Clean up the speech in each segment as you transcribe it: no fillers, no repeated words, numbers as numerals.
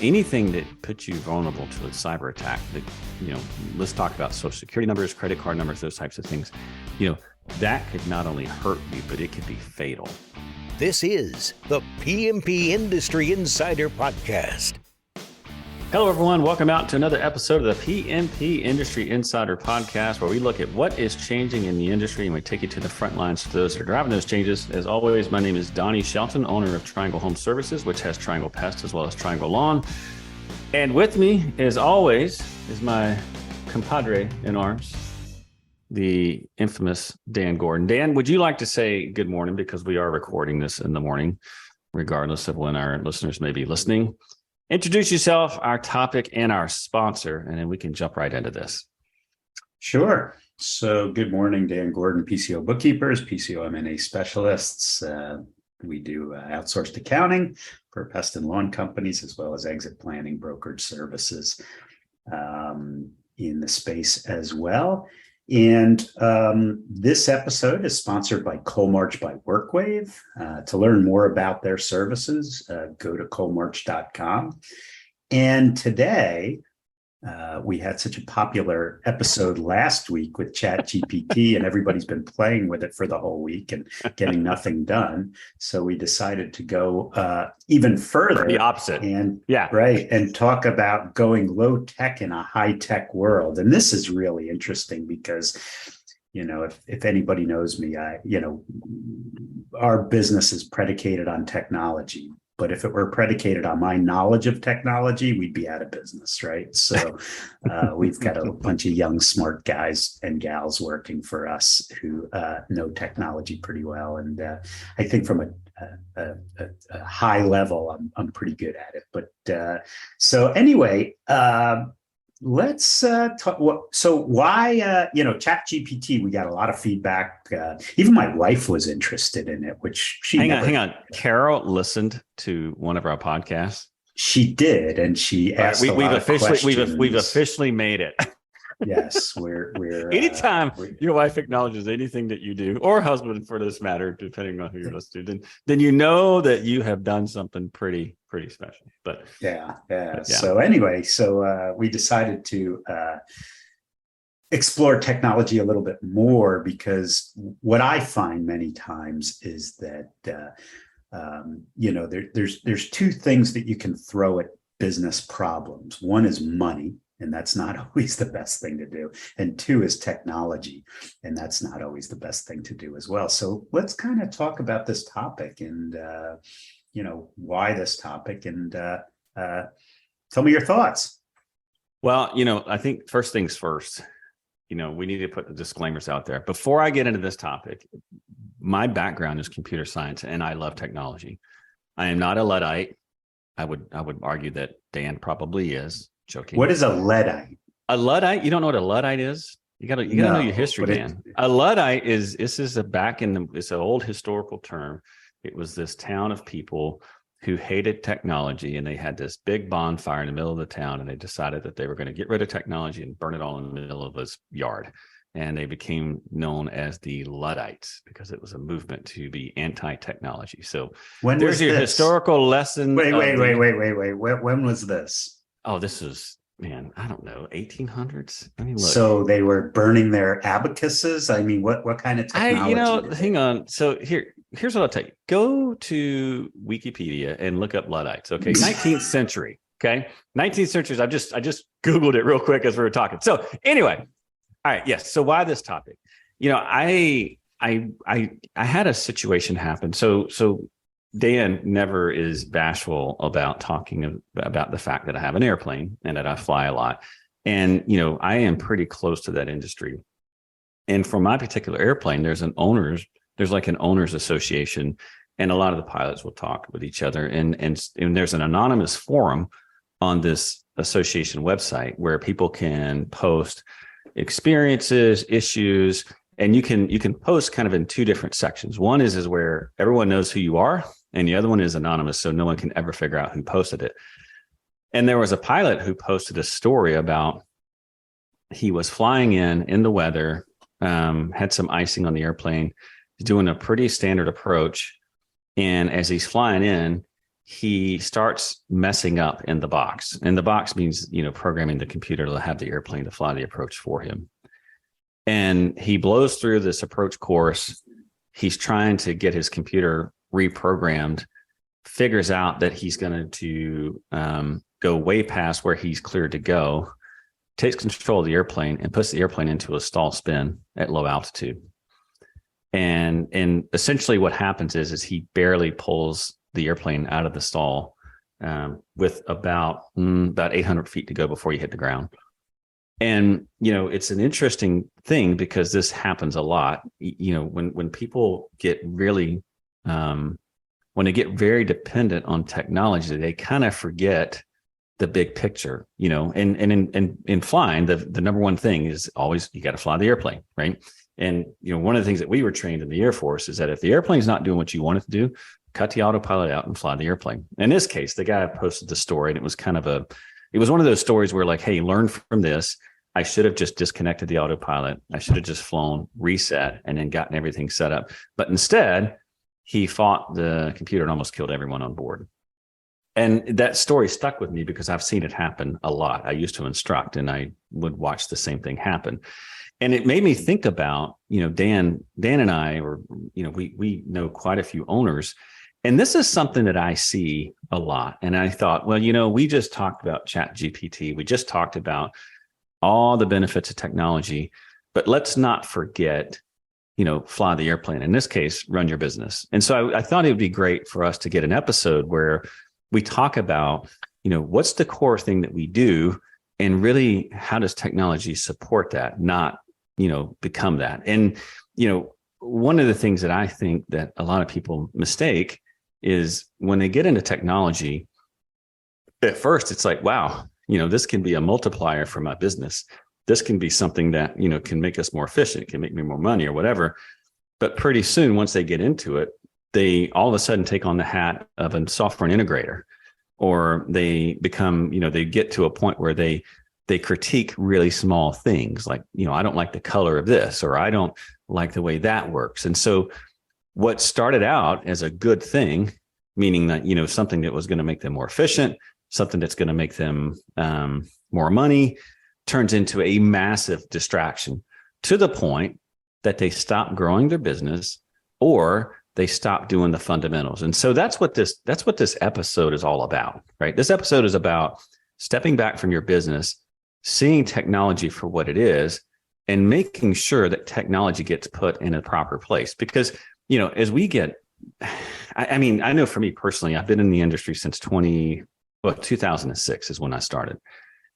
anything that puts you vulnerable to a cyber attack, that, let's talk about social security numbers, credit card numbers, those types of things, that could not only hurt you, but it could be fatal. This is the PMP Industry Insider Podcast. Hello, everyone. Welcome out to another episode of the PMP Industry Insider Podcast, where we look at what is changing in the industry and we take you to the front lines for those that are driving those changes. As always, my name is Donnie Shelton, owner of Triangle Home Services, which has Triangle Pest as well as Triangle Lawn. And with me, as always, is my compadre in arms, the infamous Dan Gordon. Dan, would you like to say good morning, because we are recording this in the morning, regardless of when our listeners may be listening? Introduce yourself, our topic, and our sponsor, and then we can jump right into this. Sure. So good morning, Dan Gordon, PCO Bookkeepers, PCO M&A specialists. We do outsourced accounting for pest and lawn companies, as well as exit planning, brokerage services in the space as well. And this episode is sponsored by Coalmarch by WorkWave. To learn more about their services, go to coalmarch.com. And today, we had such a popular episode last week with ChatGPT, and everybody's been playing with it for the whole week and getting nothing done. So we decided to go even further. The opposite. And right. And talk about going low tech in a high tech world. And this is really interesting because, if anybody knows me, our business is predicated on technology. But if it were predicated on my knowledge of technology, we'd be out of business, right? So we've got a bunch of young, smart guys and gals working for us who know technology pretty well. And I think from a high level, I'm pretty good at it. But so anyway, let's talk. So why, ChatGPT, we got a lot of feedback. Even my wife was interested in it, which she hang on. Carol listened to one of our podcasts. She did, and she asked. We've officially made it. Yes, we're anytime your wife acknowledges anything that you do, or husband for this matter, depending on who you're listening to, then you know that you have done something pretty special. But yeah. So anyway, we decided to explore technology a little bit more, because what I find many times is that there's two things that you can throw at business problems. One is money, and that's not always the best thing to do. And two is technology, and that's not always the best thing to do as well. So let's kind of talk about this topic and, why this topic, and tell me your thoughts. Well, I think first things first, we need to put the disclaimers out there. Before I get into this topic, my background is computer science, and I love technology. I am not a Luddite. I would argue that Dan probably is. Joking. What is a Luddite? A Luddite? You don't know what a Luddite is? You gotta know your history, Dan. A Luddite it's an old historical term. It was this town of people who hated technology, and they had this big bonfire in the middle of the town, and they decided that they were going to get rid of technology and burn it all in the middle of this yard. And they became known as the Luddites because it was a movement to be anti-technology. So there's your historical lesson. Wait. When was this? Oh, this is, man, I don't know, 1800s. I mean, look. So they were burning their abacuses. I mean, what kind of technology? Hang on. So here's what I'll tell you. Go to Wikipedia and look up Luddites. Okay, 19th century. Okay, 19th century. I just Googled it real quick as we were talking. So anyway, all right, yes. So why this topic? I had a situation happen. So Dan never is bashful about talking about the fact that I have an airplane and that I fly a lot. And, I am pretty close to that industry. And for my particular airplane, there's like an owners association, and a lot of the pilots will talk with each other. And there's an anonymous forum on this association website where people can post experiences, issues, and you can post kind of in two different sections. One is where everyone knows who you are, and the other one is anonymous, so no one can ever figure out who posted it. And there was a pilot who posted a story about he was flying in the weather, had some icing on the airplane, doing a pretty standard approach. And as he's flying in, he starts messing up in the box. And the box means, programming the computer to have the airplane to fly the approach for him. And he blows through this approach course. He's trying to get his computer reprogrammed, figures out that he's going to go way past where he's cleared to go, takes control of the airplane and puts the airplane into a stall spin at low altitude. And essentially what happens is he barely pulls the airplane out of the stall with about 800 feet to go before you hit the ground. And, it's an interesting thing because this happens a lot. When people get really, when they get very dependent on technology, they kind of forget the big picture, and in flying, the number one thing is always, you got to fly the airplane, right? And, one of the things that we were trained in the Air Force is that if the airplane's not doing what you want it to do, cut the autopilot out and fly the airplane. In this case, the guy posted the story, and it was it was one of those stories where like, hey, learn from this. I should have just disconnected the autopilot. I should have just flown, reset, and then gotten everything set up. But instead, he fought the computer and almost killed everyone on board. And that story stuck with me because I've seen it happen a lot. I used to instruct, and I would watch the same thing happen. And it made me think about, Dan and I, or, we know quite a few owners. And this is something that I see a lot. And I thought, well, we just talked about ChatGPT. We just talked about all the benefits of technology, but let's not forget, fly the airplane. In this case, run your business. And so I thought it would be great for us to get an episode where we talk about, what's the core thing that we do, and really how does technology support that, not, become that. And, one of the things that I think that a lot of people mistake is when they get into technology, at first it's like, wow, this can be a multiplier for my business. This can be something that, can make us more efficient, can make me more money or whatever. But pretty soon, once they get into it, they all of a sudden take on the hat of a software integrator, or they become, they get to a point where they critique really small things like, I don't like the color of this, or I don't like the way that works. And so what started out as a good thing, meaning that, something that was going to make them more efficient, something that's going to make them more money, turns into a massive distraction to the point that they stop growing their business, or they stop doing the fundamentals. And so that's what this episode is all about, right? This episode is about stepping back from your business, seeing technology for what it is, and making sure that technology gets put in a proper place. Because, as we get, I know for me personally, I've been in the industry since 2006 is when I started.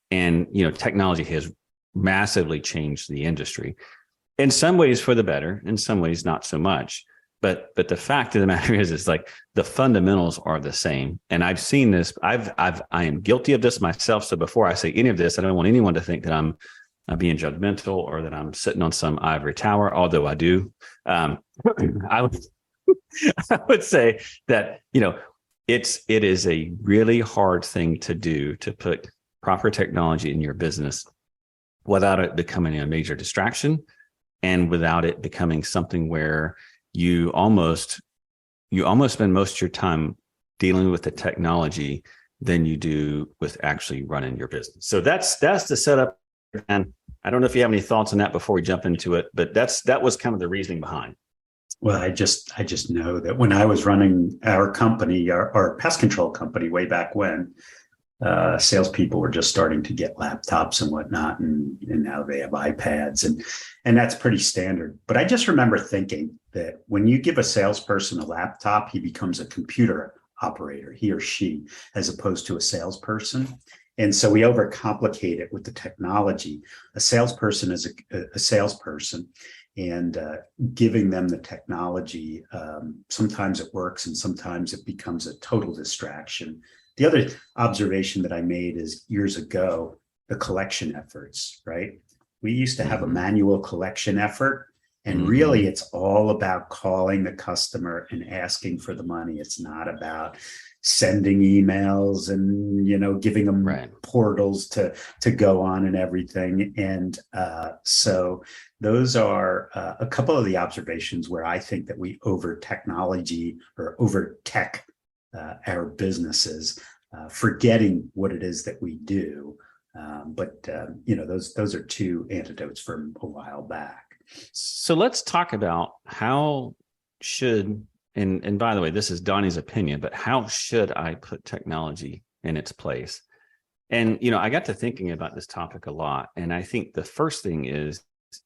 And, technology has massively changed the industry in some ways for the better, in some ways not so much. But the fact of the matter is like the fundamentals are the same. And I've seen this. I am guilty of this myself. So before I say any of this, I don't want anyone to think that I'm being judgmental or that I'm sitting on some ivory tower, although I do. I would say that, it is a really hard thing to do, to put proper technology in your business without it becoming a major distraction, and without it becoming something where you almost spend most of your time dealing with the technology than you do with actually running your business. So that's the setup. And I don't know if you have any thoughts on that before we jump into it, but that was kind of the reasoning behind. Well, I just know that when I was running our company, our pest control company way back when, salespeople were just starting to get laptops and whatnot, and now they have iPads, and that's pretty standard. But I just remember thinking that when you give a salesperson a laptop, he becomes a computer operator, he or she, as opposed to a salesperson. And so we overcomplicate it with the technology. A salesperson is a salesperson, and giving them the technology, sometimes it works and sometimes it becomes a total distraction. The other observation that I made is years ago, the collection efforts, right? We used to have a manual collection effort, and really it's all about calling the customer and asking for the money. It's not about sending emails and, giving them portals to go on and everything. And so those are a couple of the observations where I think that we over technology or over tech our businesses, forgetting what it is that we do. But those are two antidotes from a while back. So let's talk about how should, and by the way, this is Donnie's opinion, but how should I put technology in its place? And, I got to thinking about this topic a lot. And I think the first thing is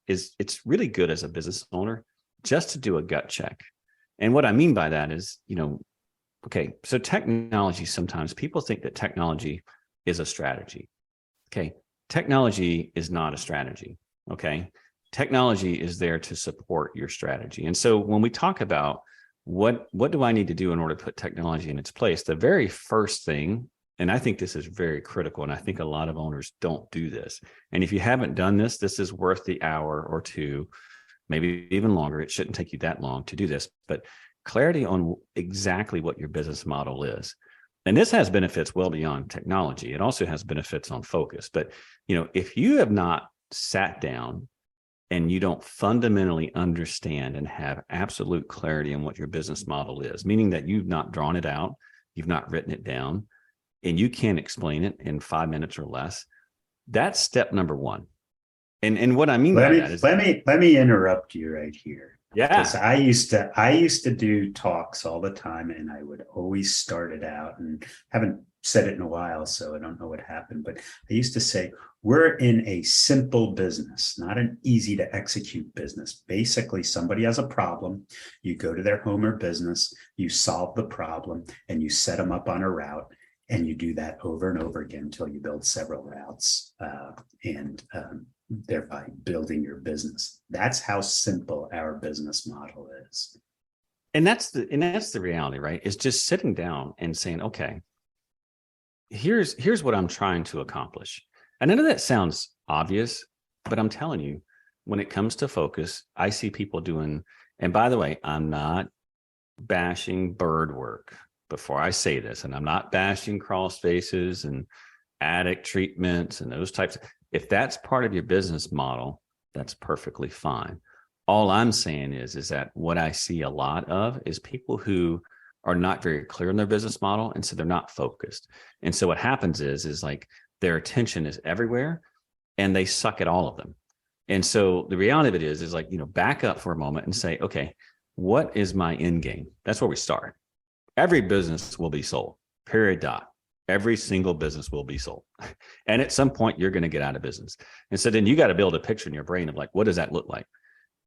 it's really good as a business owner just to do a gut check. And what I mean by that is, okay, so technology, sometimes people think that technology is a strategy. Okay. Technology is not a strategy. Okay. Technology is there to support your strategy. And so when we talk about what do I need to do in order to put technology in its place, the very first thing, and I think this is very critical, and I think a lot of owners don't do this. And if you haven't done this, this is worth the hour or two, maybe even longer. It shouldn't take you that long to do this, but clarity on exactly what your business model is. And this has benefits well beyond technology. It also has benefits on focus. But, if you have not sat down and you don't fundamentally understand and have absolute clarity on what your business model is, meaning that you've not drawn it out, you've not written it down, and you can't explain it in 5 minutes or less, that's step number one. And what I mean by that is, let me interrupt you right here. Yeah. Because I used to do talks all the time, and I would always start it out, and haven't said it in a while, so I don't know what happened. But I used to say, we're in a simple business, not an easy to execute business. Basically, somebody has a problem. You go to their home or business, you solve the problem, and you set them up on a route. And you do that over and over again until you build several routes, and thereby building your business. That's how simple our business model is. And that's the reality, right? Is just sitting down and saying, okay, here's what I'm trying to accomplish. And I know that sounds obvious, but I'm telling you, when it comes to focus, I see people doing, and by the way, I'm not bashing bird work before I say this, and I'm not bashing crawl spaces and attic treatments and those types. If that's part of your business model, that's perfectly fine. All I'm saying is that what I see a lot of is people who are not very clear in their business model, and so they're not focused. And so what happens is like their attention is everywhere, and they suck at all of them. And so the reality of it is like, back up for a moment and say, okay, what is my end game? That's where we start. Every business will be sold, period, dot. Every single business will be sold. And at some point, you're going to get out of business. And so then you got to build a picture in your brain of like, what does that look like?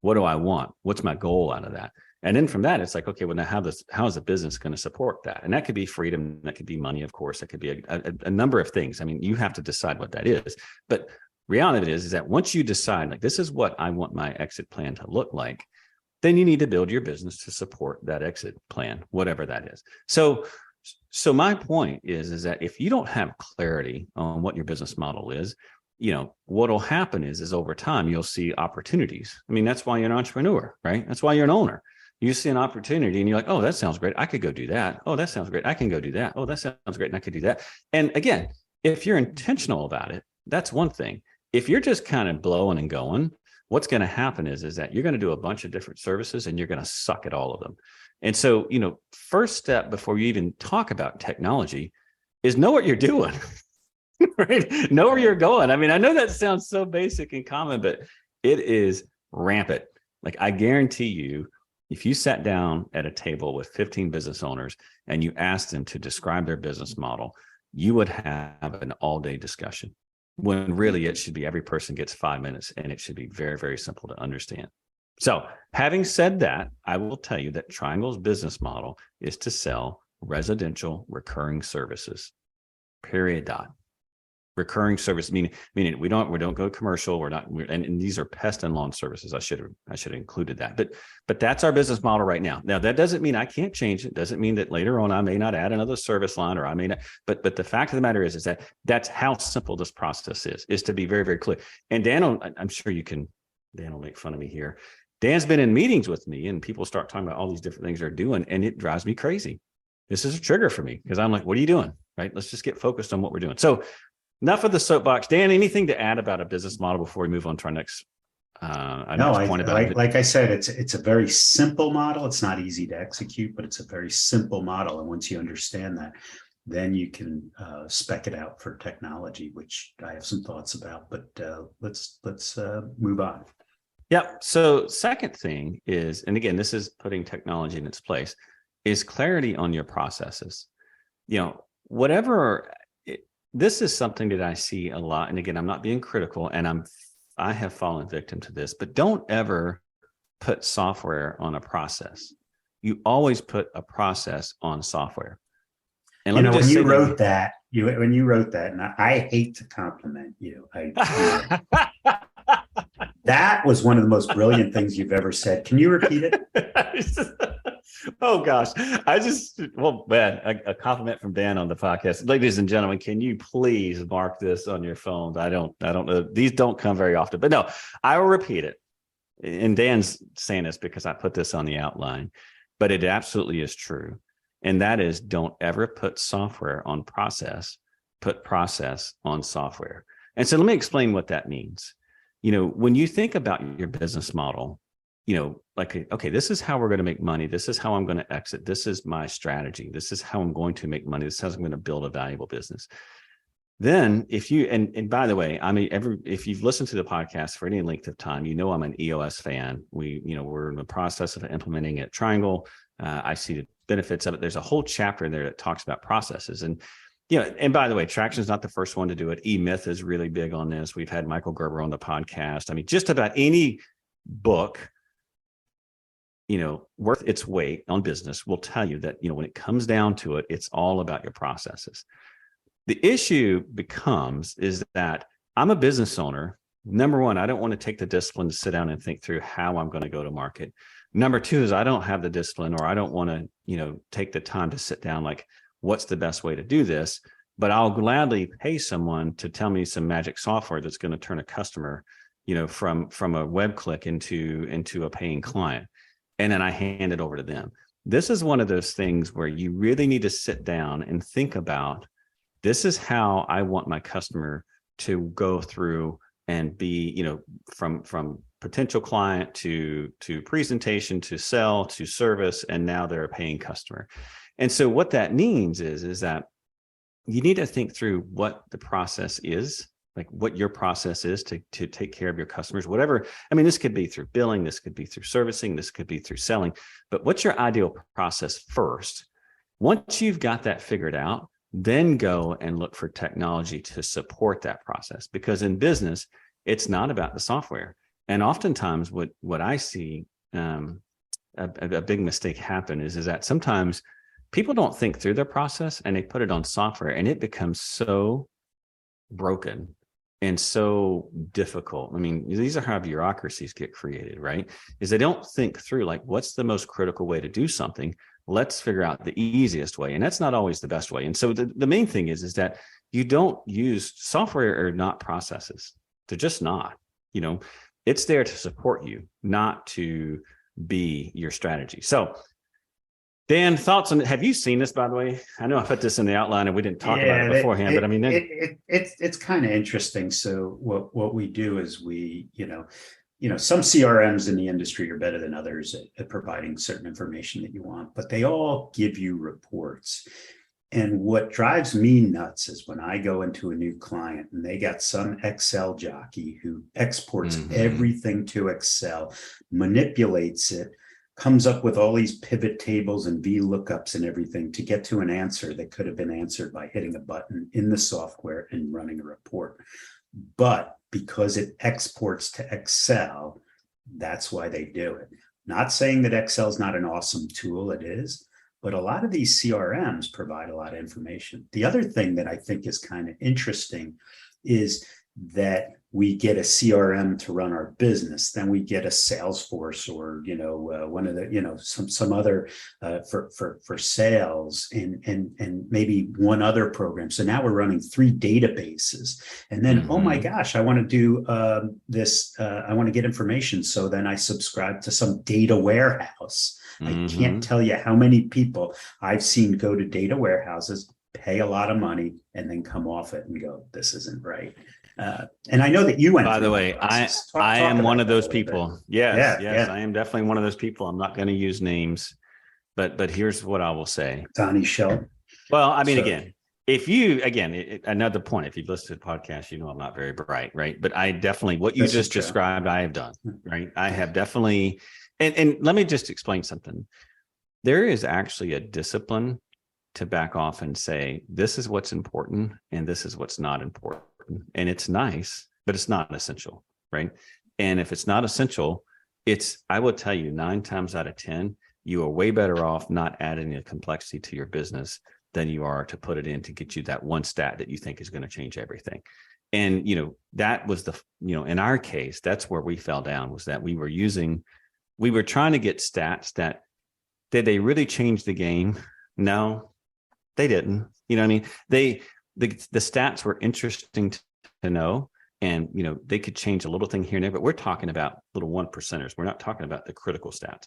What do I want? What's my goal out of that? And then from that, it's like, okay, well, now how is the business going to support that? And that could be freedom. That could be money, of course. That could be a number of things. I mean, you have to decide what that is. But reality of it is that once you decide, like, this is what I want my exit plan to look like, then you need to build your business to support that exit plan, whatever that is. So my point is that if you don't have clarity on what your business model is, what will happen is over time, you'll see opportunities. I mean, that's why you're an entrepreneur, right? That's why you're an owner. You see an opportunity and you're like, oh, that sounds great. I could go do that. Oh, that sounds great. I can go do that. Oh, that sounds great. And I could do that. And again, if you're intentional about it, that's one thing. If you're just kind of blowing and going, what's going to happen is that you're going to do a bunch of different services and you're going to suck at all of them. And so, first step before you even talk about technology is know what you're doing, right? Know where you're going. I mean, I know that sounds so basic and common, but it is rampant. Like, I guarantee you, if you sat down at a table with 15 business owners and you asked them to describe their business model, you would have an all-day discussion, when really it should be every person gets 5 minutes, and it should be very, very simple to understand. So having said that, I will tell you that Triangle's business model is to sell residential recurring services, period, dot. Recurring service, meaning we don't go commercial. And these are pest and lawn services. I should have included that, but that's our business model right now. Now, that doesn't mean I can't change it. Doesn't mean that later on I may not add another service line, or I may not, but the fact of the matter is that that's how simple this process is to be very, very clear. And Dan will make fun of me here. Dan's been in meetings with me and people start talking about all these different things they're doing, and it drives me crazy. This is a trigger for me because I'm like, what are you doing? Right? Let's just get focused on what we're doing. So enough of the soapbox. Dan, anything to add about a business model before we move on to our next No, next point about like I said, it's a very simple model. It's not easy to execute, but it's a very simple model. And once you understand that, then you can spec it out for technology, which I have some thoughts about. But let's move on. Yep. So second thing is, and again, this is putting technology in its place, is clarity on your processes. Whatever. This is something that I see a lot. And again, I'm not being critical, and I have fallen victim to this, but don't ever put software on a process. You always put a process on software. And let me just when you say wrote that, when you wrote that, and I hate to compliment you. That was one of the most brilliant things you've ever said. Can you repeat it? Oh gosh, well, man, a compliment from Dan on the podcast. Ladies and gentlemen, can you please mark this on your phones? I don't know. These don't come very often, but no, I will repeat it. And Dan's saying this because I put this on the outline, but it absolutely is true. And that is, don't ever put software on process, put process on software. And so let me explain what that means. When you think about your business model, like, okay, this is how we're going to make money. This is how I'm going to exit. This is my strategy. This is how I'm going to make money. This is how I'm going to build a valuable business. Then if you, and by the way, if you've listened to the podcast for any length of time, I'm an EOS fan. We're in the process of implementing it at Triangle. I see the benefits of it. There's a whole chapter in there that talks about processes. And and by the way, Traction is not the first one to do it. E-Myth is really big on this. We've had Michael Gerber on the podcast. I mean, just about any book, worth its weight on business will tell you that, when it comes down to it, it's all about your processes. The issue is that I'm a business owner. Number one, I don't want to take the discipline to sit down and think through how I'm going to go to market. Number two is I don't have the discipline, or I don't want to, take the time to sit down, like, what's the best way to do this? But I'll gladly pay someone to tell me some magic software that's going to turn a customer, from a web click into a paying client. And then I hand it over to them. This is one of those things where you really need to sit down and think about, this is how I want my customer to go through and be, from potential client to presentation, to sell, to service, and now they're a paying customer. And so what that means is that you need to think through what the process is, like what your process is to take care of your customers, whatever. I mean, this could be through billing, this could be through servicing, this could be through selling, but what's your ideal process first? Once you've got that figured out, then go and look for technology to support that process. Because in business, it's not about the software. And oftentimes what I see a big mistake happen is that sometimes people don't think through their process and they put it on software, and it becomes so broken and so difficult. I mean, these are how bureaucracies get created, right? Is they don't think through, like, what's the most critical way to do something? Let's figure out the easiest way. And that's not always the best way. And so the main thing is that you don't use software or not processes. They're just not, it's there to support you, not to be your strategy. So Dan, thoughts on, have you seen this, by the way? I know I put this in the outline and we didn't talk about it beforehand, but I mean, it's kind of interesting. So what we do is we, some CRMs in the industry are better than others at providing certain information that you want, but they all give you reports. And what drives me nuts is when I go into a new client and they got some Excel jockey who exports everything to Excel, manipulates it, comes up with all these pivot tables and VLOOKUPs and everything to get to an answer that could have been answered by hitting a button in the software and running a report. But because it exports to Excel, that's why they do it. Not saying that Excel is not an awesome tool, it is, but a lot of these CRMs provide a lot of information. The other thing that I think is kind of interesting is that we get a CRM to run our business, then we get a Salesforce or one of the some other for sales and maybe one other program. So now we're running 3 databases, and then oh my gosh, I want to do this. I want to get information, so then I subscribe to some data warehouse. I can't tell you how many people I've seen go to data warehouses, pay a lot of money, and then come off it and go, this isn't right. And I know that you went By through the that way, process. I Talk am one about of that a those little bit. people. Yes, Yeah, yes, yeah. I am definitely one of those people. I'm not going to use names, but here's what I will say. Donnie, Shelton. Well, I mean, So- again, if you another point, if you've listened to the podcast, you know I'm not very bright, right? But I definitely what you This is just true. described, I have done, right? I have definitely, and let me just explain something. There is actually a discipline to back off and say, this is what's important and this is what's not important. And it's nice, but it's not essential, right? And if it's not essential, I will tell you 9 times out of 10, you are way better off not adding the complexity to your business than you are to put it in to get you that one stat that you think is going to change everything. And, that was in our case, that's where we fell down, was that we were trying to get stats that, did they really change the game? No, they didn't. You know what I mean? The stats were interesting to know, and they could change a little thing here and there, but we're talking about little 1%ers. We're not talking about the critical stats.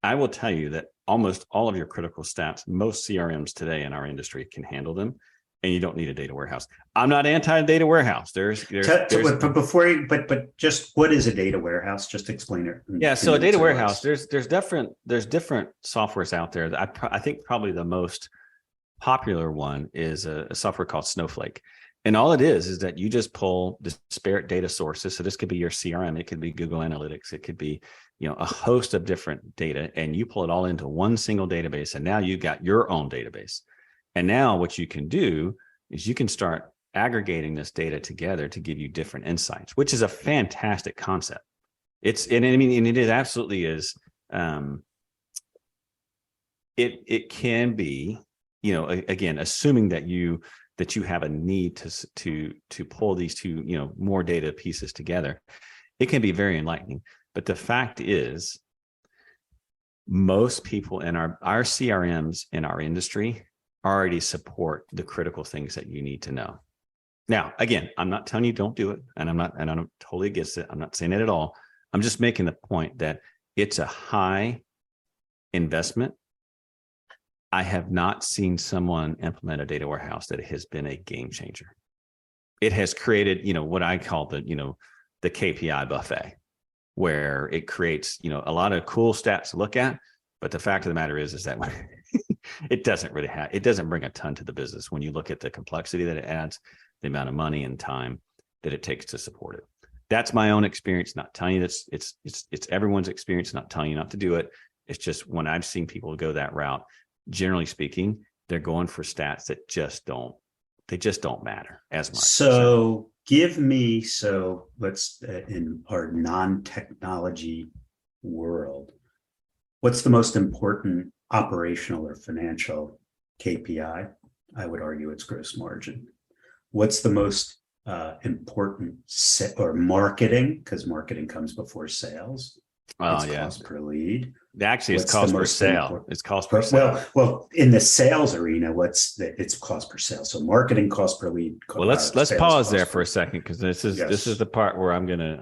I will tell you that almost all of your critical stats, most CRMs today in our industry can handle them, and you don't need a data warehouse. I'm not anti-data warehouse. But just what is a data warehouse? Just explain it. Yeah, so a data warehouse, there's different softwares out there. That I think probably the most popular one is a software called Snowflake. And all it is that you just pull disparate data sources. So this could be your CRM, it could be Google Analytics, it could be a host of different data, and you pull it all into one single database, and now you got your own database. And now what you can do is you can start aggregating this data together to give you different insights, which is a fantastic concept. It absolutely is. It can be, again, assuming that you have a need to pull these two, more data pieces together, it can be very enlightening. But the fact is, most people in our CRMs in our industry already support the critical things that you need to know. Now, again, I'm not telling you don't do it, and I'm totally against it. I'm not saying it at all. I'm just making the point that it's a high investment. I have not seen someone implement a data warehouse that has been a game changer. It has created, what I call the KPI buffet, where it creates, a lot of cool stats to look at. But the fact of the matter is that it doesn't bring a ton to the business when you look at the complexity that it adds, the amount of money and time that it takes to support it. That's my own experience. Not telling you that's it's everyone's experience. Not telling you not to do it. It's just when I've seen people go that route, generally speaking, they're going for stats that just don't matter as much. So let's in our non-technology world, what's the most important operational or financial KPI? I would argue it's gross margin. What's the most important or marketing? Because marketing comes before sales. It's cost per lead. Actually, it's cost per sale. It's cost per sale. Well, in the sales arena, it's cost per sale. So marketing cost per lead. Well, let's pause there for a second, because this is the part where I'm gonna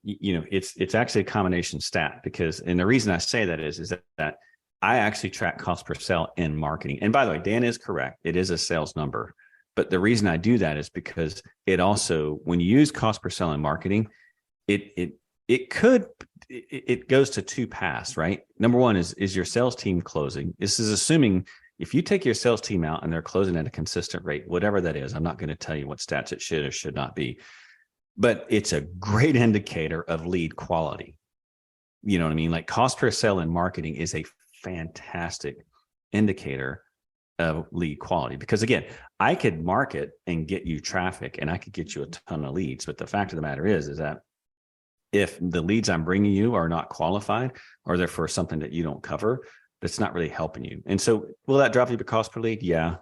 it's actually a combination stat, and the reason I say that is that I actually track cost per sale in marketing. And by the way, Dan is correct. It is a sales number. But the reason I do that is because it also, when you use cost per sale in marketing, it goes to two paths, right? Number one is your sales team closing. This is assuming if you take your sales team out and they're closing at a consistent rate, whatever that is, I'm not going to tell you what stats it should or should not be, but it's a great indicator of lead quality. You know what I mean? Like cost per sale in marketing is a fantastic indicator of lead quality, because again, I could market and get you traffic and I could get you a ton of leads. But the fact of the matter is that if the leads I'm bringing you are not qualified, or they're for something that you don't cover, that's not really helping you. And so will that drop you the cost per lead? Yeah.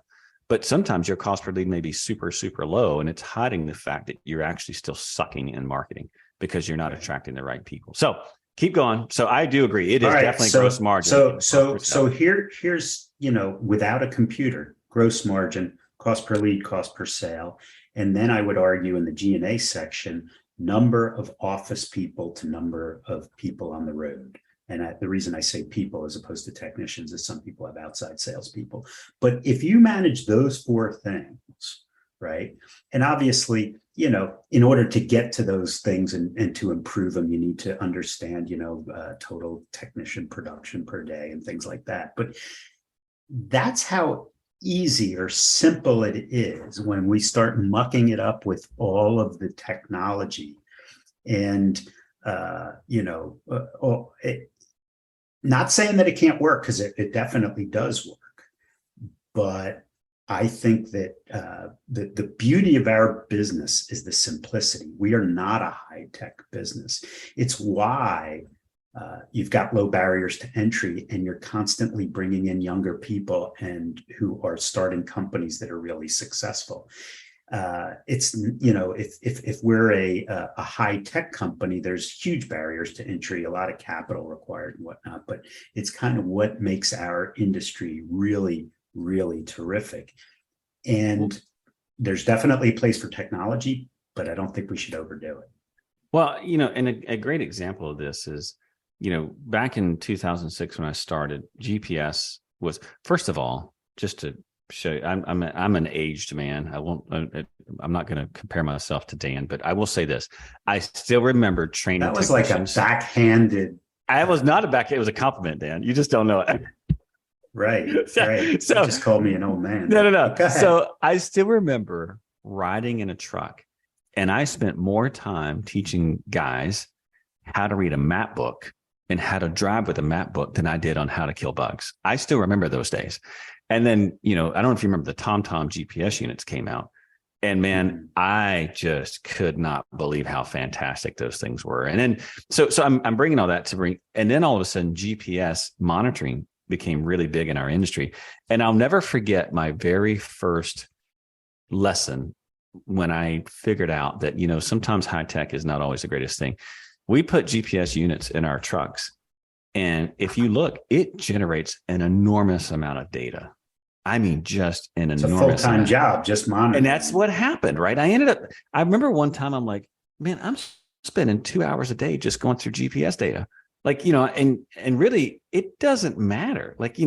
But sometimes your cost per lead may be super, super low, and it's hiding the fact that you're actually still sucking in marketing because you're not attracting the right people. So keep going. So I do agree. It is definitely gross margin. So here's, without a computer, gross margin, cost per lead, cost per sale. And then I would argue in the G&A section, number of office people to number of people on the road. And the reason I say people as opposed to technicians is some people have outside salespeople. But if you manage those four things, right? And obviously, in order to get to those things and to improve them, you need to understand, total technician production per day and things like that. But that's how easy or simple it is when we start mucking it up with all of the technology. And, not saying that it can't work, because it definitely does work. But I think that the beauty of our business is the simplicity. We are not a high-tech business. It's why you've got low barriers to entry, and you're constantly bringing in younger people and who are starting companies that are really successful. It's, if we're a high-tech company, there's huge barriers to entry, a lot of capital required and whatnot, but it's kind of what makes our industry really, really terrific. And there's definitely a place for technology, but I don't think we should overdo it. Well, and a great example of this is, back in 2006 when I started, GPS was, first of all, just to show you, I'm an aged man. I'm not going to compare myself to Dan, but I will say this: I still remember training. That was like a backhanded. I was not a backhand. It was a compliment, Dan. You just don't know it. Right. Right. So you just called me an old man. No. So I still remember riding in a truck, and I spent more time teaching guys how to read a map book and how to drive with a map book than I did on how to kill bugs. I still remember those days. And then, I don't know if you remember the TomTom GPS units came out. And man, I just could not believe how fantastic those things were. And then, so I'm bringing all that to bring, and then all of a sudden GPS monitoring became really big in our industry. And I'll never forget my very first lesson when I figured out that, sometimes high tech is not always the greatest thing. We put GPS units in our trucks. And if you look, it generates an enormous amount of data. I mean, just an enormous amount. It's a full-time job, just monitoring. And that's what happened, right? I remember one time I'm like, man, I'm spending 2 hours a day just going through GPS data. Like, and really it doesn't matter. Like,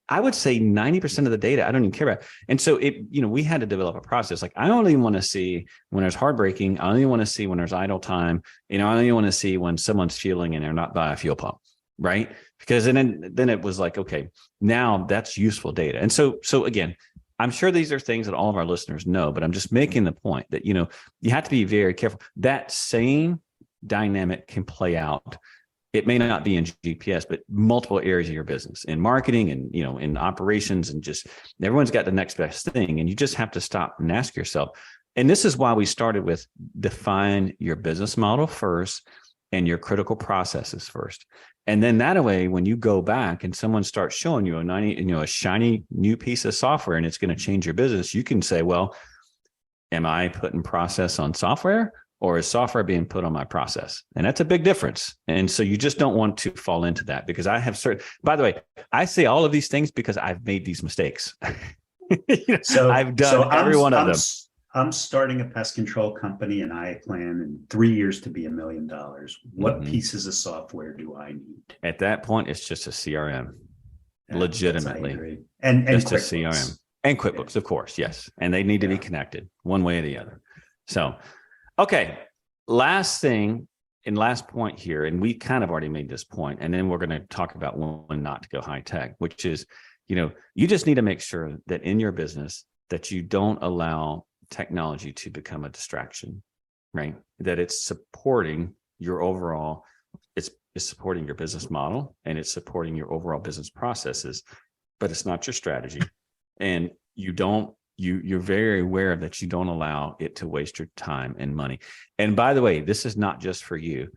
I would say 90% of the data I don't even care about. And so we had to develop a process. Like, I only want to see when there's hard braking. I only want to see when there's idle time. I only want to see when someone's fueling and they're not by a fuel pump. Right. Because then it was like, okay, now that's useful data. And so again, I'm sure these are things that all of our listeners know, but I'm just making the point that, you have to be very careful. That same dynamic can play out. It may not be in GPS, but multiple areas of your business, in marketing and, in operations, and just everyone's got the next best thing. And you just have to stop and ask yourself. And this is why we started with define your business model first and your critical processes first. And then that way, when you go back and someone starts showing you a shiny new piece of software and it's going to change your business, you can say, well, am I putting process on software, or is software being put on my process? And that's a big difference. And so you just don't want to fall into that, because I have by the way, I say all of these things because I've made these mistakes. So I've done every one of them. I'm starting a pest control company, and I plan in 3 years to be $1 million. What pieces of software do I need? At that point, it's just a CRM, legitimately, and just QuickBooks. a CRM and QuickBooks, of course, yes, and they need to be connected one way or the other. So, okay, last thing and last point here, and we kind of already made this point, and then we're going to talk about when not to go high tech, which is, you just need to make sure that in your business that you don't allow technology to become a distraction, right? That it's supporting your overall, it's supporting your business model, and it's supporting your overall business processes, but it's not your strategy. And you're very aware that you don't allow it to waste your time and money. And by the way, this is not just for you.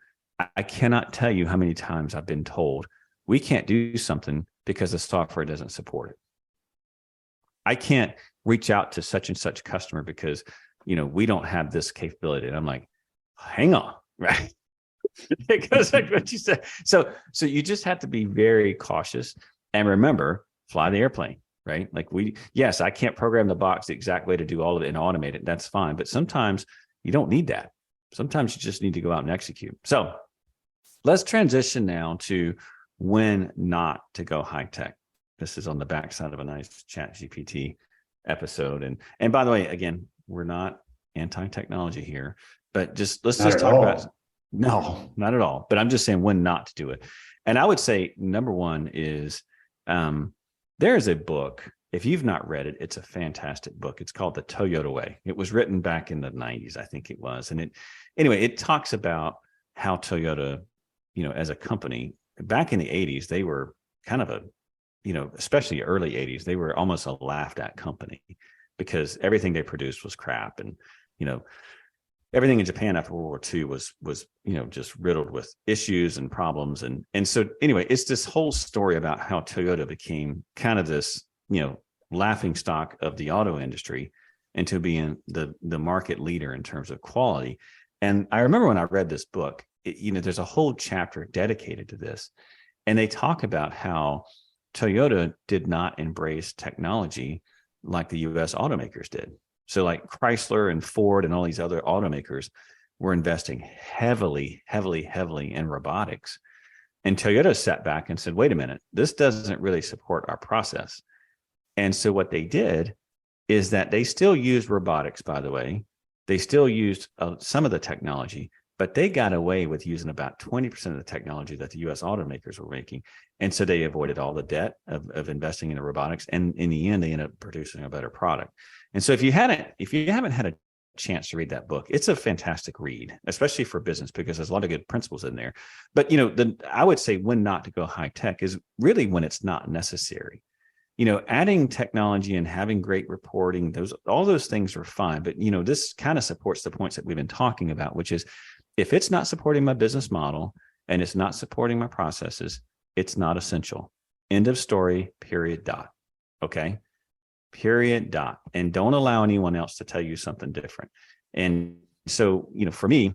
I cannot tell you how many times I've been told we can't do something because the software doesn't support it. I can't reach out to such and such customer because, we don't have this capability. And I'm like, hang on, right? Because like what you said. So you just have to be very cautious, and remember, fly the airplane, right? Like yes, I can't program the box the exact way to do all of it and automate it. That's fine. But sometimes you don't need that. Sometimes you just need to go out and execute. So let's transition now to when not to go high tech. This is on the backside of a nice Chat GPT episode. And by the way, again, we're not anti-technology here, but let's Not just at talk all. about, no, not at all. But I'm just saying when not to do it. And I would say number one is there is a book. If you've not read it, it's a fantastic book. It's called The Toyota Way. It was written back in the 90s, I think it was. And it talks about how Toyota, as a company, back in the 80s, they were kind of especially early 80s, they were almost a laughed at company because everything they produced was crap. And, everything in Japan after World War II was just riddled with issues and problems. And so anyway, it's this whole story about how Toyota became kind of this, laughing stock of the auto industry into being the market leader in terms of quality. And I remember when I read this book, there's a whole chapter dedicated to this. And they talk about how Toyota did not embrace technology like the US automakers did. So like Chrysler and Ford and all these other automakers were investing heavily in robotics. And Toyota sat back and said, wait a minute, this doesn't really support our process. And so what they did is that they still used robotics, by the way. They still used some of the technology, but they got away with using about 20% of the technology that the US automakers were making. And so they avoided all the debt of investing in the robotics. And in the end, they ended up producing a better product. And so if you haven't had a chance to read that book, it's a fantastic read, especially for business, because there's a lot of good principles in there. But, I would say when not to go high tech is really when it's not necessary. Adding technology and having great reporting, all those things are fine. But, this kind of supports the points that we've been talking about, which is if it's not supporting my business model and it's not supporting my processes, it's not essential. End of story, period, dot. Okay. Period, dot. And don't allow anyone else to tell you something different. And so, for me,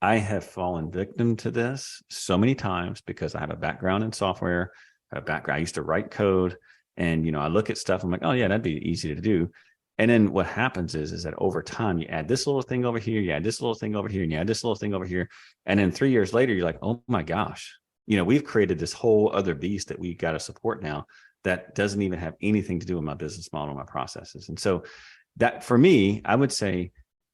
I have fallen victim to this so many times because I have a background in software, I used to write code, and, I look at stuff, I'm like, oh yeah, that'd be easy to do. And then what happens is that over time, you add this little thing over here, you add this little thing over here, and you add this little thing over here. And then 3 years later, you're like, oh my gosh, we've created this whole other beast that we got to support now that doesn't even have anything to do with my business model, my processes. And so that for me, I would say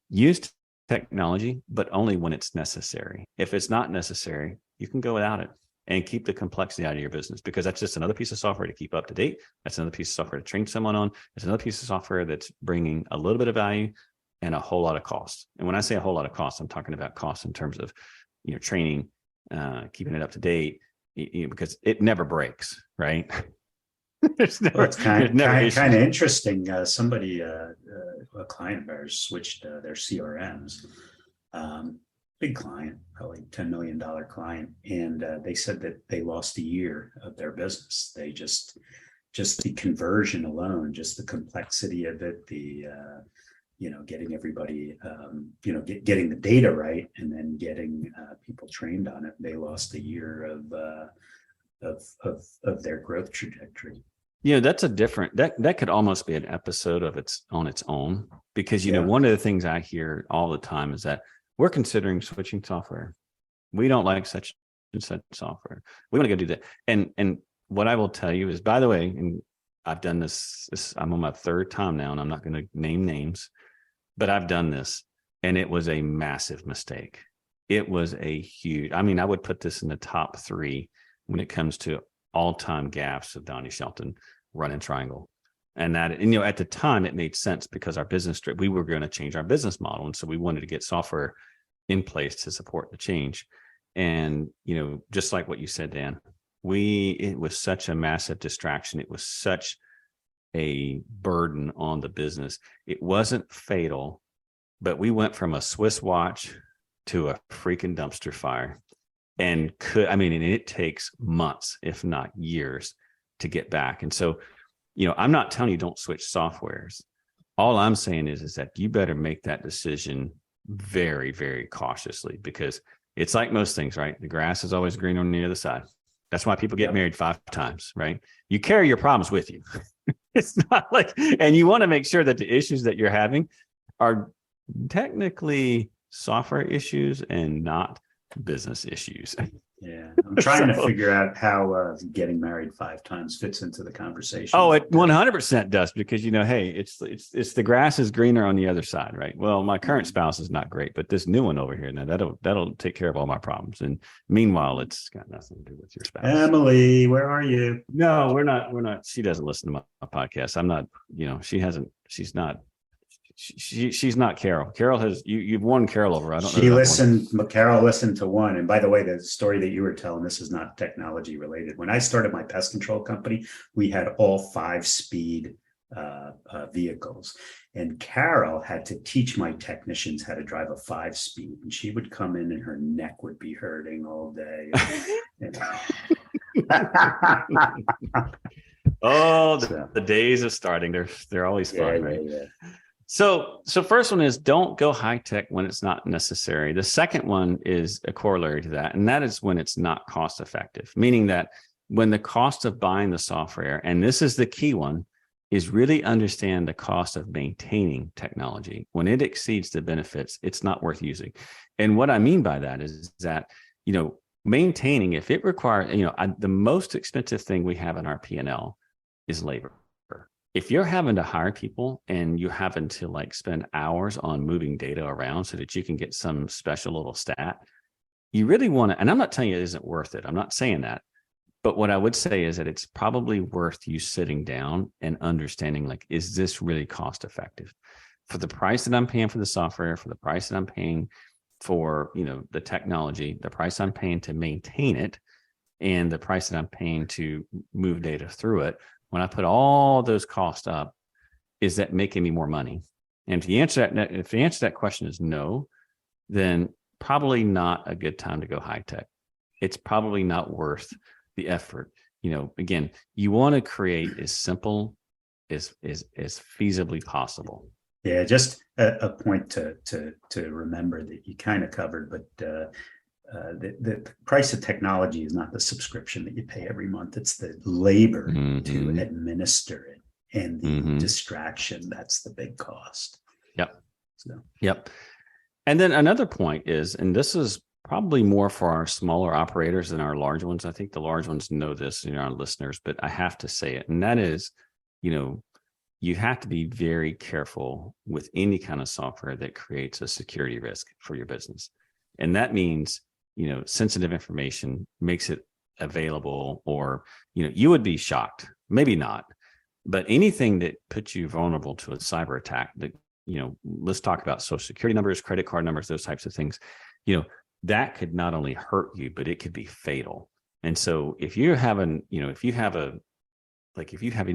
use technology, but only when it's necessary. If it's not necessary, you can go without it and keep the complexity out of your business, because that's just another piece of software to keep up to date. That's another piece of software to train someone on. It's another piece of software that's bringing a little bit of value and a whole lot of cost. And when I say a whole lot of cost, I'm talking about cost in terms of, training, keeping it up to date, because it never breaks, right? It's kind of interesting. Somebody, a client of ours, switched their CRMs. Big client, probably $10 million client, and they said that they lost a year of their business. They just the conversion alone, just the complexity of it, the getting everybody, getting the data right, and then getting people trained on it. They lost a year of their growth trajectory. That's a different, that could almost be an episode of its own, because, one of the things I hear all the time is that we're considering switching software. We don't like such and such software. We want to go do that. And what I will tell you is, by the way, and I've done this, I'm on my third time now, and I'm not going to name names, but I've done this, and it was a massive mistake. It was a huge, I would put this in the top 3 when it comes to all-time gaffes of Donnie Shelton running Triangle. And that, at the time it made sense because our business, we were going to change our business model. And so we wanted to get software in place to support the change. And, just like what you said, Dan, it was such a massive distraction. It was such a burden on the business. It wasn't fatal, but we went from a Swiss watch to a freaking dumpster fire. And it takes months, if not years, to get back. And so, I'm not telling you don't switch softwares. All I'm saying is that you better make that decision very, very cautiously, because it's like most things, right? The grass is always greener on the other side. That's why people get married 5 times, right? You carry your problems with you. It's not like, and you want to make sure that the issues that you're having are technically software issues and not business issues. Yeah, I'm trying to So- figure out how getting married 5 times fits into the conversation. Oh, it 100% does, because hey, it's the grass is greener on the other side, right? Well, my current spouse is not great, but this new one over here, now that'll take care of all my problems. And meanwhile, it's got nothing to do with your spouse. Emily, where are you? No, we're not. We're not. She doesn't listen to my podcast. I'm not. She hasn't. She's not. She's not Carol. Carol has you've won Carol over. I don't know. She listened. Carol listened to one. And by the way, the story that you were telling, this is not technology related. When I started my pest control company, we had all 5-speed vehicles, and Carol had to teach my technicians how to drive a 5-speed, and she would come in and her neck would be hurting all day. Oh, So- the days of starting. They're always fun, right? Yeah. So first one is don't go high tech when it's not necessary. The second one is a corollary to that, and that is when it's not cost effective, meaning that when the cost of buying the software, and this is the key one, is really understand the cost of maintaining technology. When it exceeds the benefits, it's not worth using. And what I mean by that is that, maintaining, if it requires, the most expensive thing we have in our P&L is labor. If you're having to hire people and you're having to spend hours on moving data around so that you can get some special little stat, you really want to, and I'm not telling you it isn't worth it. I'm not saying that. But what I would say is that it's probably worth you sitting down and understanding, is this really cost effective for the price that I'm paying for the software, for the price that I'm paying for, the technology, the price I'm paying to maintain it, and the price that I'm paying to move data through it. When I put all those costs up, is that making me more money? And if the answer to that question is no, then probably not a good time to go high tech. It's probably not worth the effort. Again, you want to create as simple as feasibly possible. Yeah, just a point to remember that you kind of covered, but the price of technology is not the subscription that you pay every month. It's the labor to administer it and the distraction. That's the big cost. Yep. So. Yep. And then another point is, and this is probably more for our smaller operators than our large ones. I think the large ones know this, our listeners, but I have to say it. And that is, you have to be very careful with any kind of software that creates a security risk for your business. And that means, sensitive information makes it available, or, you would be shocked, maybe not, but anything that puts you vulnerable to a cyber attack that, let's talk about social security numbers, credit card numbers, those types of things, that could not only hurt you, but it could be fatal. And so if you have any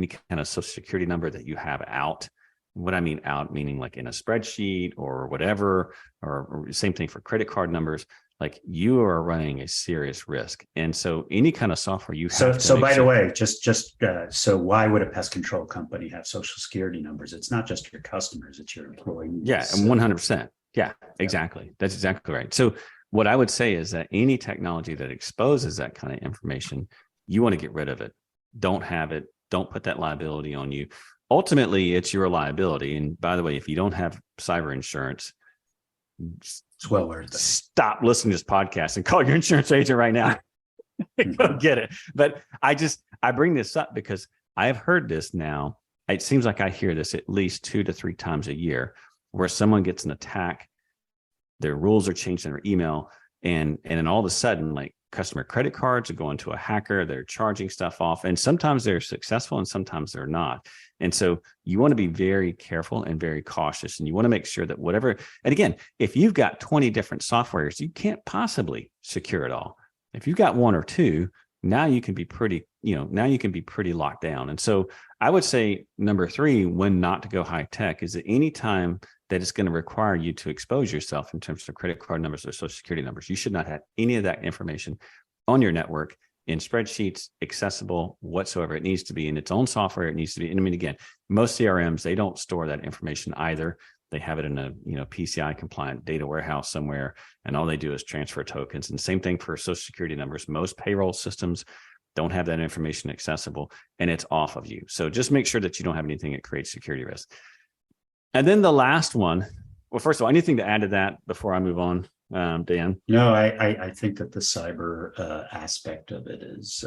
kind of social security number that you have out, what I mean out, meaning in a spreadsheet or whatever, or same thing for credit card numbers, you are running a serious risk. And so any kind of software you have. So by the way, so why would a pest control company have social security numbers? It's not just your customers, it's your employees. Yeah, and 100%. Yeah, exactly. That's exactly right. So what I would say is that any technology that exposes that kind of information, you want to get rid of it. Don't have it. Don't put that liability on you. Ultimately, it's your liability. And by the way, if you don't have cyber insurance, It's well worth it. Stop listening to this podcast and call your insurance agent right now. Go get it. But I bring this up because I have heard this now. It seems like I hear this at least 2 to 3 times a year, where someone gets an attack, their rules are changed in their email, and then all of a sudden, customer credit cards are going to a hacker, they're charging stuff off, and sometimes they're successful and sometimes they're not. And so you want to be very careful and very cautious, and you want to make sure that whatever, and again, if you've got 20 different softwares, you can't possibly secure it all. If you've got 1 or 2, now you can be pretty locked down. And so I would say number 3, when not to go high tech, is that any time that it's going to require you to expose yourself in terms of credit card numbers or social security numbers, you should not have any of that information on your network in spreadsheets, accessible whatsoever. It needs to be in its own software. It needs to be, and I mean, again, most CRMs, they don't store that information either. They have it in a PCI compliant data warehouse somewhere, and all they do is transfer tokens. And same thing for social security numbers. Most payroll systems don't have that information accessible, and it's off of you. So just make sure that you don't have anything that creates security risk. And then the last one, well, first of all, anything to add to that before I move on? Dan? No, I think that the cyber aspect of it is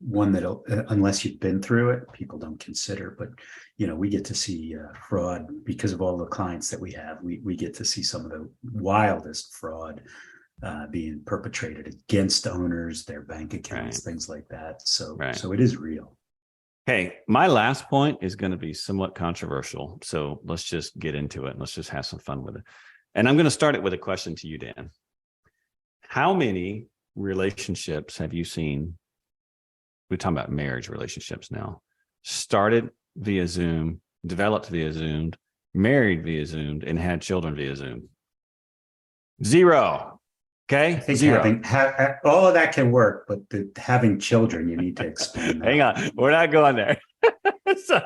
one that, unless you've been through it, people don't consider. But we get to see fraud because of all the clients that we have. We get to see some of the wildest fraud being perpetrated against owners, their bank accounts, things like that. So it is real. Okay, my last point is going to be somewhat controversial. So let's just get into it and let's just have some fun with it. And I'm going to start it with a question to you, Dan. How many relationships have you seen? We're talking about marriage relationships now. Started via Zoom, developed via Zoom, married via Zoom, and had children via Zoom. Zero. Okay. I think Zero. all of that can work, but having children, you need to explain that. Hang on, we're not going there. so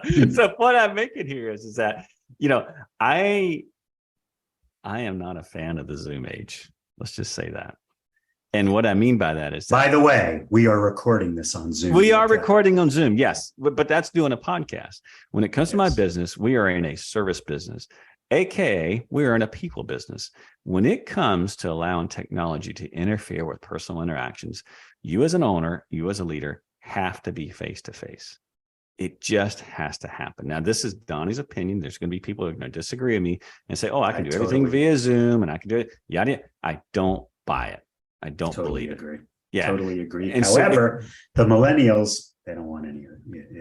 what I'm making here is that I am not a fan of the Zoom age. Let's just say that. And what I mean by that is that, by the way, we are recording this on Zoom. We are recording on Zoom, yes, but that's doing a podcast. When it comes to my business, we are in a service business, AKA we are in a people business. When it comes to allowing technology to interfere with personal interactions, you as an owner, you as a leader have to be face-to-face. It just has to happen. Now, this is Donnie's opinion. There's going to be people who are going to disagree with me and say, I can do everything via Zoom and I can do it. Yada. I don't buy it. I don't believe it. Agree. Yeah, totally agree. And however, the millennials, they don't want any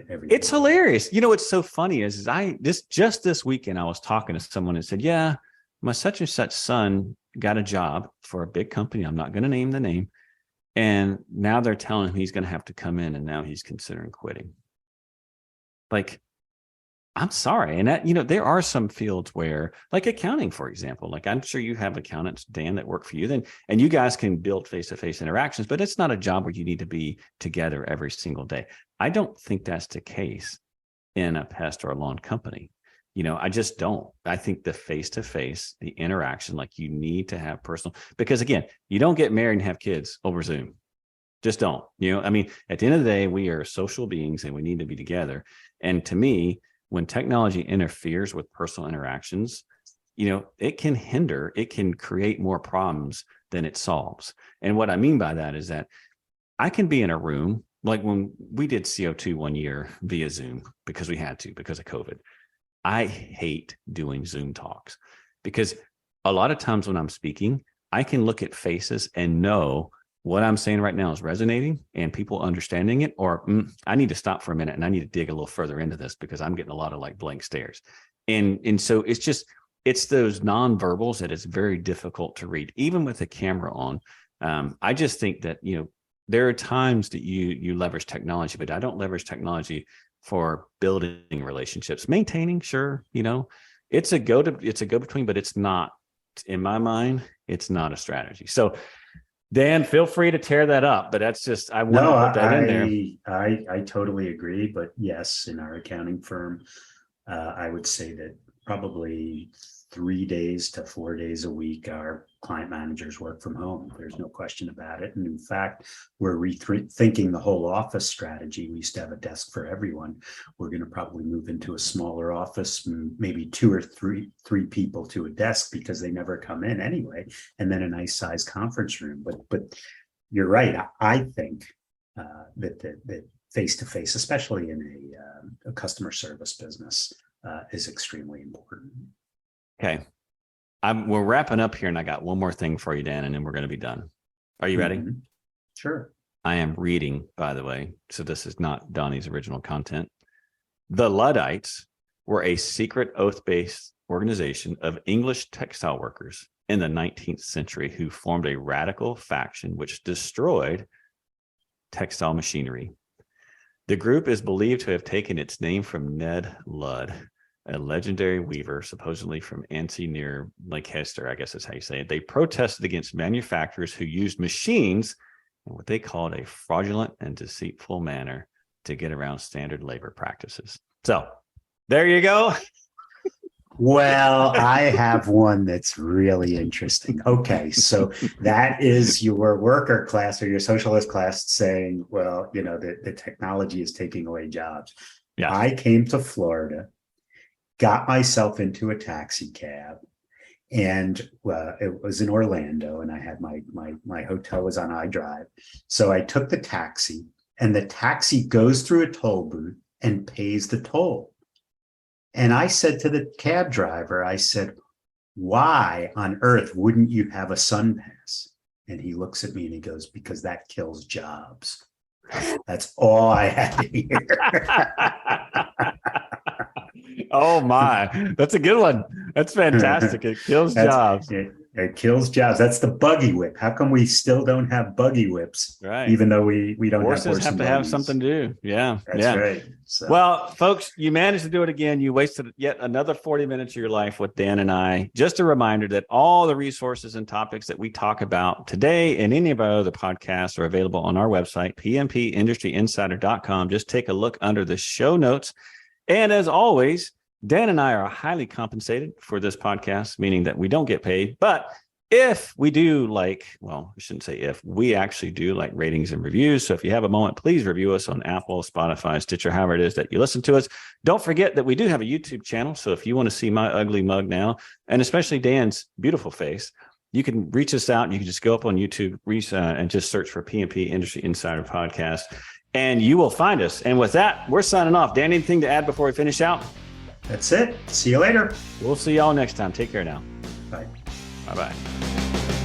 everything. It's hilarious. What's so funny is this weekend I was talking to someone and said, yeah, my such and such son got a job for a big company. I'm not going to name the name. And now they're telling him he's going to have to come in and now he's considering quitting. Like, I'm sorry. And that, there are some fields where, like accounting, for example, like I'm sure you have accountants, Dan, that work for you and you guys can build face-to-face interactions, but it's not a job where you need to be together every single day. I don't think that's the case in a pest or a lawn company. I just don't. I think the face-to-face, the interaction, like you need to have personal, because again, you don't get married and have kids over Zoom. Just don't, at the end of the day, we are social beings and we need to be together. And to me, when technology interferes with personal interactions, it can create more problems than it solves. And what I mean by that is that I can be in a room, like when we did CO2 one year via Zoom because we had to, because of COVID. I hate doing Zoom talks because a lot of times when I'm speaking, I can look at faces and know what I'm saying right now is resonating and people understanding it, or I need to stop for a minute and I need to dig a little further into this because I'm getting a lot of like blank stares. And so it's those nonverbals that it's very difficult to read, even with the camera on. I just think that, there are times that you leverage technology, but I don't leverage technology for building relationships, maintaining. Sure. It's a go-between, but it's not, in my mind, it's not a strategy. So Dan, feel free to tear that up, but that's just, I want to put that in there. I totally agree. But yes, in our accounting firm, I would say that probably 3 days to 4 days a week, our client managers work from home. There's no question about it. And in fact, we're rethinking the whole office strategy. We used to have a desk for everyone. We're going to probably move into a smaller office, maybe 2 or 3 people to a desk because they never come in anyway, and then a nice sized conference room. But you're right. I think that face-to-face, especially in a customer service business, is extremely important. Okay. We're wrapping up here and I got one more thing for you, Dan, and then we're going to be done. Are you ready? Sure. I am reading, by the way, so this is not Donnie's original content. The Luddites were a secret oath-based organization of English textile workers in the 19th century who formed a radical faction which destroyed textile machinery. The group is believed to have taken its name from Ned Ludd, a legendary weaver, supposedly from Anstey near Lancaster, I guess that's how you say it. They protested against manufacturers who used machines in what they called a fraudulent and deceitful manner to get around standard labor practices. So there you go. Well, I have one that's really interesting. Okay, so that is your worker class or your socialist class saying, well, the technology is taking away jobs. Yeah. I came to Florida, got myself into a taxi cab, And it was in Orlando, and I had my hotel was on iDrive. So I took the taxi, and the taxi goes through a toll booth and pays the toll. And I said to the cab driver, I said, why on earth wouldn't you have a sun pass? And he looks at me and he goes, because that kills jobs. That's all I had to hear. Oh my, that's a good one. That's fantastic. It kills jobs. It kills jobs. That's the buggy whip. How come we still don't have buggy whips? Right. Even though we don't Horses have to have something to do. Yeah. That's right. So. Well, folks, you managed to do it again. You wasted yet another 40 minutes of your life with Dan and I. Just a reminder that all the resources and topics that we talk about today and any of our other podcasts are available on our website, pmpindustryinsider.com. Just take a look under the show notes. And as always, Dan and I are highly compensated for this podcast, meaning that we don't get paid. But if we do I shouldn't say if, we actually do like ratings and reviews. So if you have a moment, please review us on Apple, Spotify, Stitcher, however it is that you listen to us. Don't forget that we do have a YouTube channel. So if you want to see my ugly mug now, and especially Dan's beautiful face, you can reach us out. You can just go up on YouTube and just search for P&P Industry Insider Podcast, and you will find us. And with that, we're signing off. Dan, anything to add before we finish out? That's it. See you later. We'll see y'all next time. Take care now. Bye. Bye-bye.